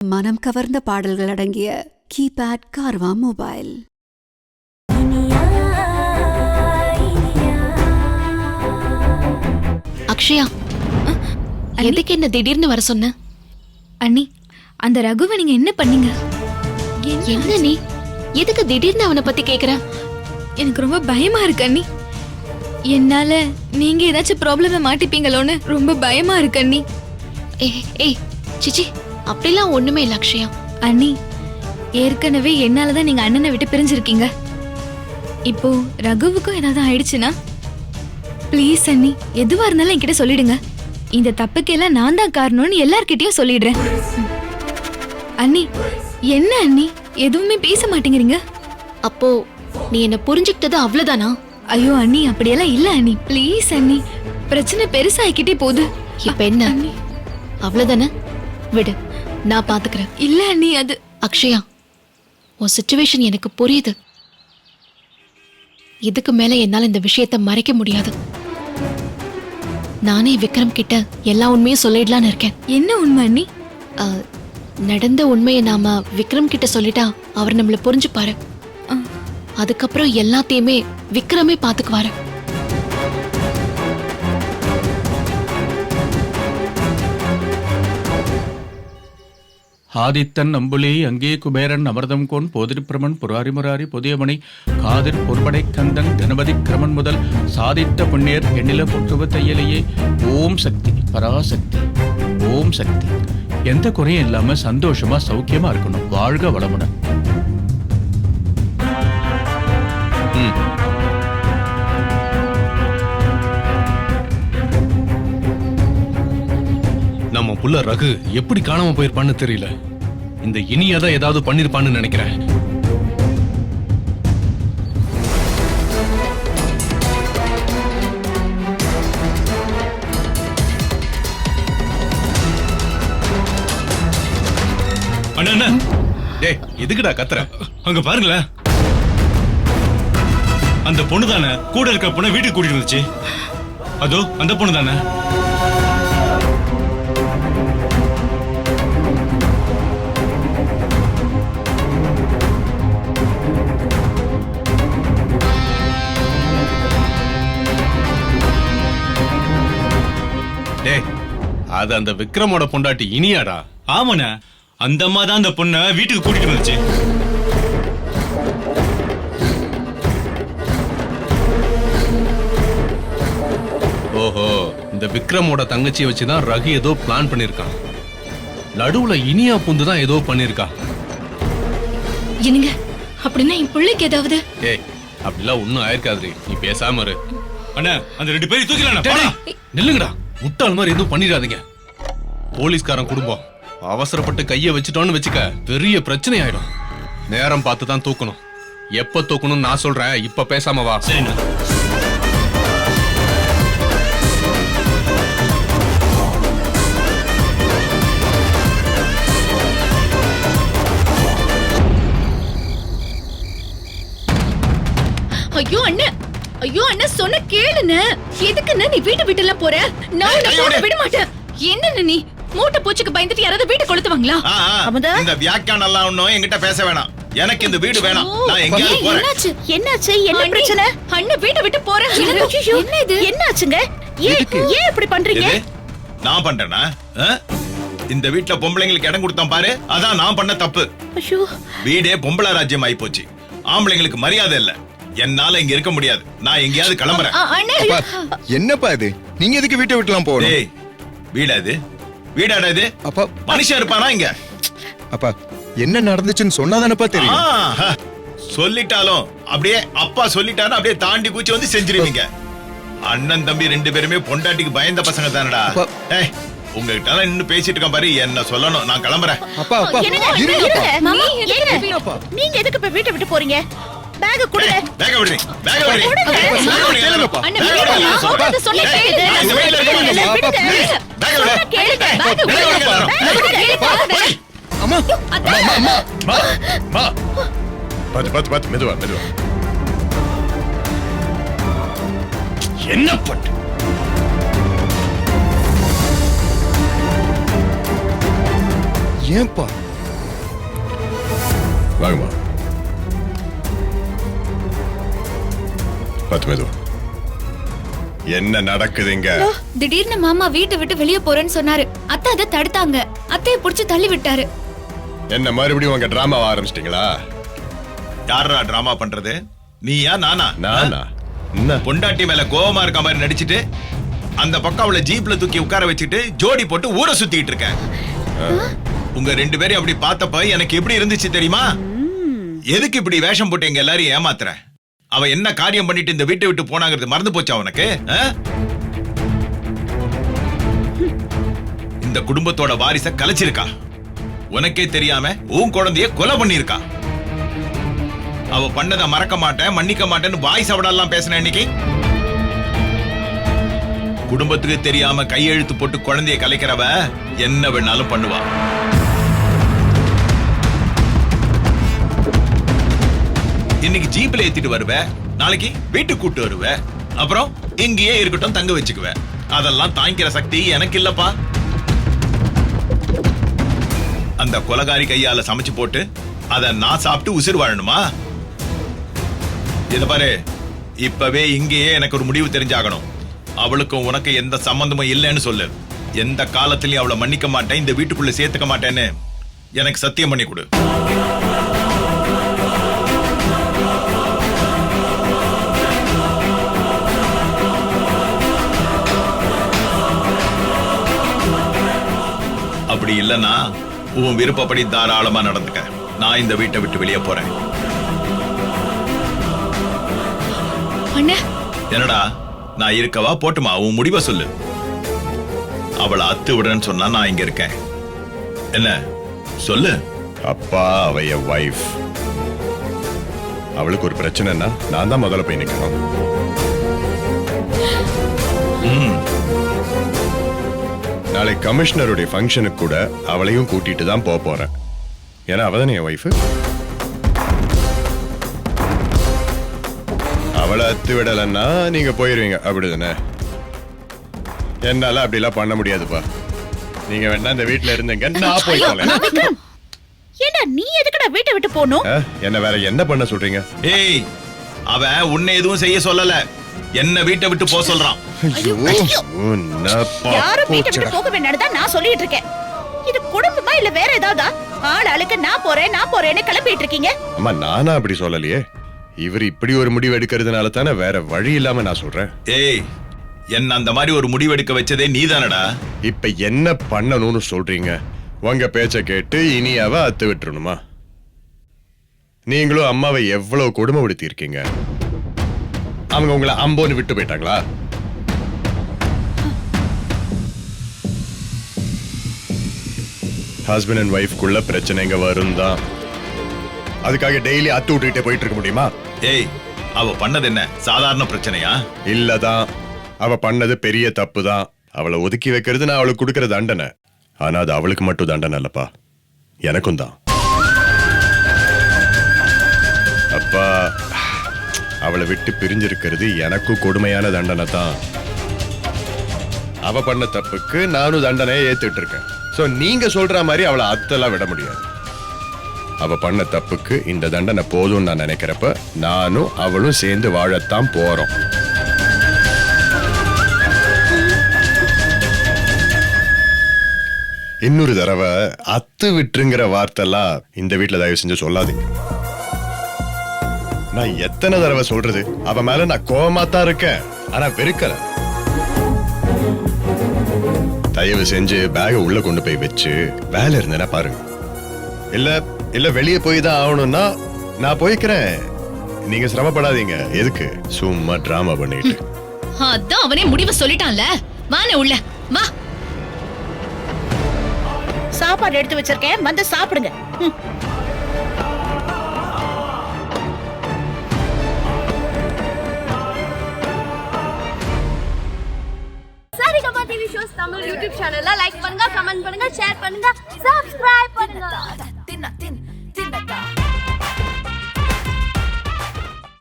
மனம் கவர்ந்த பாடல்கள் அடங்கிய கீபேட் கார்வா மொபைல். அக்ஷயா, எதுக்கு என்ன திடீர்னு வர சொன்ன? அண்ணி, அந்த ரகுவை நீங்க என்ன பண்ணீங்க? என்ன நீ எதுக்கு திடீர்னு அவனை பத்தி கேக்குற? எனக்கு ரொம்ப பயமா இருக்கு அண்ணி. என்னால நீங்க ஏதாச்சும் ப்ராப்ளம் மாட்டிப்பீங்களோன்னு ரொம்ப பயமா இருக்கு அண்ணி. ஏய் சிச்சி, அப்படிலாம் ஒண்ணுமே இல்ல அக்ஷயா. அண்ணி, ஏற்கனவே என்னாலதான் நீங்க அண்ணனை விட்டு பிரிஞ்சிருக்கீங்க. இப்போ ரகுவுக்கும் ஏதாவது ஆயிடுச்சுன்னா ப்ளீஸ் அண்ணி, எதுவா இருந்தாலும் என்கிட்ட சொல்லிடுங்க. இந்த தப்புக்கெல்லாம் நான் தான் காரணம்னு எல்லார்கிட்டயும் சொல்லிடுறேன். அண்ணி, என்ன அண்ணி எதுவுமே பேச மாட்டேங்கிறீங்க? அப்போ நீ என்ன புரிஞ்சுக்கிட்டது அவ்வளவுதானா? ஐயோ அண்ணி, அப்படியெல்லாம் இல்ல அண்ணி. ப்ளீஸ் அண்ணி, பிரச்சனை பெருசாகிக்கிட்டே போகுது. இப்ப என்ன அண்ணி, அவ்வளவுதானே? விடு, நான் பாத்துக்கிறேன். இல்ல அண்ணி, அது அக்ஷயா, உன் சிச்சுவேஷன் எனக்கு புரியுது. இதுக்கு மேல என்னால இந்த விஷயத்தை மறைக்க முடியாது. நானே விக்ரம் கிட்ட எல்லா உண்மையும் சொல்லிடலான்னு இருக்கேன். என்ன உண்மை அண்ணி? நடந்த உண்மையை நாம விக்ரம் கிட்ட சொல்லிட்டா அவர் நம்மள புரிஞ்சுப்பாரு. அதுக்கப்புறம் எல்லாத்தையுமே விக்ரமே பாத்துக்குவாரு. ஆதித்தன் அம்புலி அங்கே குபேரன் அமிர்தம் கோன் போதிரிப்பிரமன் புராரி முராரி புதியமணி காதிர் பொற்படை கந்தன் கணபதி கிரமன் முதல் சாதித்த புண்ணியர் எண்ணில புற்றுவ தையலையே. ஓம் சக்தி பராசக்தி, ஓம் சக்தி. எந்த குறையும் இல்லாம சந்தோஷமா சௌக்கியமா இருக்கணும். வாழ்க வளமுடன். நம்ம புள்ள ரகு எப்படி காணாம போயிருப்பான்னு தெரியல. இந்த இனியாதான் ஏதாவது பண்ணிருப்பான்னு நினைக்கிறேன். அண்ணா, டேய் எதுக்குடா கத்துற? அங்க பாருங்களேன், அந்த பொண்ணு தானே கூட இருக்க பொண்ணை வீட்டுக்கு கூட்டிட்டு வந்துச்சு. அதோ அந்த பொண்ணு தானே. அது அந்த விக்ரமோட பொண்டாட்டி இனியாடா. ஆமாண்ணா, அந்த அம்மா தான் அந்த பொண்ணை வீட்டுக்கு கூட்டிட்டு வந்துச்சு. ஓஹோ, இந்த விக்ரமோட தங்கச்சியை வச்சுதான் ரகு ஏதோ பிளான் பண்ணிருக்கான். நடுவுல இனியா புந்து தான் ஏதோ பண்ணிருக்கா. என்னங்க, அப்படின்னா என் பிள்ளைக்கு ஏதாவது? ஏய், அப்படிலாம் ஒண்ணும் ஆயிருக்காது. நீ பேசாம இரு. அண்ணா, அந்த 2 பேரை தூக்கிடலாம். நில்லுங்கடா, முட்டாள் மாதிரி எதுவும் பண்ணிடாதீங்க. போலீஸ்காரன் குடும்பம், அவசரப்பட்டு கைய வச்சுட்டோன்னு வச்சுக்க பெரிய பிரச்சனை ஆயிடும். நேரம் பார்த்து தான் தூக்கணும். எப்ப தூக்கணும் நான் சொல்றேன், இப்ப பேசாம வா. சரிண்ணா. ஐயோ அண்ணன், ஐயோ அண்ணன், சொன்ன கேளுண்ணே. எதுக்குன்னு நீ வீட்டு விட்டு எல்லாம் போற? நான் உன்னை போட விட மாட்டேன். என்ன நீ மூட்டை பூச்சிக்கு பயந்துட்டு யாராவது வீட்டை கொளுத்துவாங்களா? இந்த வியாக்கியானம் எல்லாம் ஒண்ணும் என்கிட்ட பேச வேணாம். எனக்கு இந்த வீடு வேணாம். நான் எங்கயாவது போறேன். என்னாச்சு? என்ன பிரச்சனை? அண்ணன் வீட்டை விட்டு போறேன். என்ன இது? என்னாச்சுங்க? ஏன் இப்படி பண்றீங்க? நான் பண்றேனா? இந்த வீட்ல பொம்பளைங்களுக்கு இடம் கொடுத்தோம் பாரு, அதான் நான் பண்ண தப்பு. வீடே பொம்பளை ராஜ்யம் ஆயி போச்சு. ஆம்பளைங்களுக்கு மரியாதை இல்ல. என்னால இங்க இருக்க முடியாது. நான் எங்கயாவது கிளம்புறேன். என்னப்பா இது? நீங்க எதுக்கு வீட்டை விட்டுலாம் போறீங்க? வீடா இது? வீடாடா இது? அப்பா மனுஷன் இருப்பானா இங்க? அப்பா, என்ன நடந்துச்சுன்னு சொன்னாதானப்பா தெரியும். சொல்லிட்டாலும் அப்படியே அப்பா சொல்லிட்டாரு அப்படியே தாண்டி கூச்சி வந்து செஞ்சிருவீங்க. அண்ணன் தம்பி 2 பேருமே பொண்டாட்டிக்கு பயந்த பசங்க தானடா. உங்ககிட்ட இன்னும் பேசிட்டு இருக்க பாரு, என்ன சொல்லணும். நான் கிளம்புறேன். அப்பா அப்பா, நீங்க எதுக்கு இப்ப வீட்டை விட்டு போறீங்க? பேக் கொடுங்க. பேக் விடுங்க. பேக் விடுங்க. அண்ணா, வீடு சொன்ன கேளுங்க. இந்த வீட்ல இருக்க பேக் விடுங்க. கேளுங்க. பேக் விடுங்க. அம்மா அம்மா அம்மா பாத்து மெதுவா மெதுவா. என்ன பட்டு? ஏன்பா வாங்கம்மா. பத்து மெது. என்ன நடக்குதுங்க? திடீர்னு மாமா வீட்டை விட்டு வெளியே போறேன்னு சொன்னாரு. அத்தை அதை தடுத்தாங்க. அத்தையை புடிச்சு தள்ளி விட்டாரு. என்ன மறுபடியும் உங்க டிராமாவை ஆரம்பிச்சிட்டீங்களா? யாரா டிராமா பண்றது? நீயா நானா? நானா? என்ன பொண்டாட்டி மேல கோவமா இருக்க மாதிரி நடிச்சிட்டு அந்த பக்கம் அவளை ஜீப்ல தூக்கி உட்கார வச்சுட்டு ஜோடி போட்டு ஊரை சுத்திட்டு இருக்கேன். உங்க ரெண்டு பேரும் அப்படி பார்த்தப்ப எனக்கு எப்படி இருந்துச்சு தெரியுமா? எதுக்கு இப்படி வேஷம் போட்டு எங்க எல்லாரையும் ஏமாத்துற? அவ என்ன காரியம் பண்ணிட்டு இந்த வீட்டை விட்டு போனாங்கிறது மறந்து போச்சா உனக்கு? இந்த குடும்பத்தோட வாரிச கலைச்சிருக்கா. உனக்கே தெரியாம உன் குழந்தைய கொலை பண்ணிருக்கா. அவ பண்ணதை மறக்க மாட்டேன், மன்னிக்க மாட்டேன்னு வாய் சவடெல்லாம் பேசின இன்னைக்கு. குடும்பத்துக்கு தெரியாம கையெழுத்து போட்டு குழந்தைய கலைக்கிறவ என்ன வேணாலும் பண்ணுவா. இன்னைக்கு ஜீப்ல ஏத்திட்டு வருவ, நாளைக்கு வீட்டுக்கு கூட்டு வருவ, அப்புறம் இங்கேயே இருக்கட்டும் தங்க வச்சுக்குவ. அதெல்லாம் தாங்கிக்கிற சக்தி எனக்கு இல்லப்பா. அந்த கொலகாரி கையால சமைச்சு போட்டு அத நான் சாப்பிட்டு உசிர் வாழணுமா? இத பாரு, இப்பவே இங்கேயே எனக்கு ஒரு முடிவு தெரிஞ்சாகணும். அவளுக்கும் உனக்கு எந்த சம்பந்தமும் இல்லைன்னு சொல்லு. எந்த காலத்திலயும் அவளை மன்னிக்க மாட்டேன், இந்த வீட்டுக்குள்ள சேர்த்துக்க மாட்டேன்னு எனக்கு சத்தியம் பண்ணி கொடு. அப்படி இல்லைன்னா உன் விருப்பப்படி தாராளமா நடந்துக்க. நான் இந்த வீட்டை விட்டு வெளியே போறேன். என்னடா, நான் இருக்கவா போட்டுமா? உன் முடிவை சொல்லு. அவளை அத்து விடுறேன்னு சொன்னா நான் இங்க இருக்கேன். என்ன சொல்லு? அப்பா, அவ என் வைஃப். அவளுக்கு ஒரு பிரச்சனைன்னா நான் தான் முதல்ல போய் நிக்கணும். நாளை கமிஷனருடைய ஃபங்க்ஷனுக்கு கூட அவளையும் கூட்டிட்டு தான் போறேன். ஏன்னா அவதானே என் வைஃப். அவளை அத்து விடலன்னா நீங்க போயிருவீங்க, அப்படிதானே? என்னால அப்படிலாம் பண்ண முடியாதுப்பா. நீங்க வேணா இந்த வீட்டுல இருந்தீங்க, நான் போய் விக்ரம், ஏண்டா நீ எதுக்குடா வீட்டை விட்டு போணும்? என்ன வேற என்ன பண்ண சொல்றீங்க? ஏய், அவன் உன்னை எதுவும் செய்ய சொல்லல, என்ன வீட்டை விட்டு போக சொல்றான். யாரும் வீட்டை விட்டு போக வேண்டாம் நான் சொல்லிட்டு இருக்கேன். இது குடும்பமா இல்ல வேற ஏதாவது? ஆள் ஆளுக்கு நான் போறேன்னு கிளப்பிட்டு இருக்கீங்க. அம்மா, நானா அப்படி சொல்லலையே. இவர் இப்படி ஒரு முடிவு எடுக்கிறதுனால தானே, வேற வழி இல்லாம நான் சொல்றேன். ஏய், என்ன அந்த மாதிரி ஒரு முடிவு எடுக்க வச்சதே நீதானடா. இப்ப என்ன பண்ணணும்னு சொல்றீங்க? உங்க பேச்ச கேட்டு இனியாவ அத்து விட்டுறணுமா? நீங்களும் அம்மாவை எவ்வளவு கொடுமைப்படுத்தி இருக்கீங்க. அவங்க உங்களை அம்போன்னு விட்டு போயிட்டாங்களா? ஹஸ்பண்ட் அண்ட் ஒய்ஃப்குள்ள பிரச்சனைங்க வரும் தான். அதுக்காக டெய்லி அத்து விட்டுக்கிட்டே போயிட்டு இருக்க முடியுமா? ஏய், அவ பண்ணது என்ன சாதாரண பிரச்சனையா? இல்லதான், அவ பண்ணது பெரிய தப்பு தான். அவளை ஒதுக்கி வைக்கிறது நான் அவளுக்கு கொடுக்கிற தண்டனை. ஆனா அது அவளுக்கு மட்டும் தண்டனை இல்லப்பா, எனக்கும் தான். அப்பா, அவளை விட்டு பிரிஞ்சிருக்கிறது எனக்கும் கொடுமையான தண்டனை தான். அவ பண்ண தப்புக்கு நானும் தண்டனையை ஏத்துட்டு இருக்கேன். சோ நீங்க சொல்ற மாதிரி அவளை அத்தெல்லாம் விட முடியாது. அவ பண்ண தப்புக்கு இந்த தண்டனை போதும் நான் நினைக்கிறப்ப நானும் அவளும் சேர்ந்து வாழத்தான் போறோம். இன்னொரு தடவை அத்து விட்டுங்கிற வார்த்தைலாம் இந்த வீட்டுல தயவு செஞ்சு சொல்லாதீங்க. நான் எத்தனை தடவை சொல்றது? அவ மேல நான் கோவமா தான் இருக்கேன், ஆனா வெறுக்கல. தயவு செஞ்சு பேக உள்ள கொண்டு போய் வச்சு வேலை இருந்தேன்னா பாருங்க. இல்ல வெளியே போய் தான் ஆகணும்னா நான் போய்க்கிறேன். நீங்க சிரமப்படாதீங்க. எதுக்கு சும்மா டிராமா பண்ணிட்டு? அதான் அவனே முடிவு சொல்லிட்டான்ல. வானே உள்ள வா. சாப்பாடு எடுத்து வச்சிருக்கேன், வந்து சாப்பிடுங்க. Saregama TV shows Tamil YouTube சேனல்ல லைக் பண்ணுங்க, கமெண்ட் பண்ணுங்க, ஷேர் பண்ணுங்க, சப்ஸ்கிரைப் பண்ணுங்க.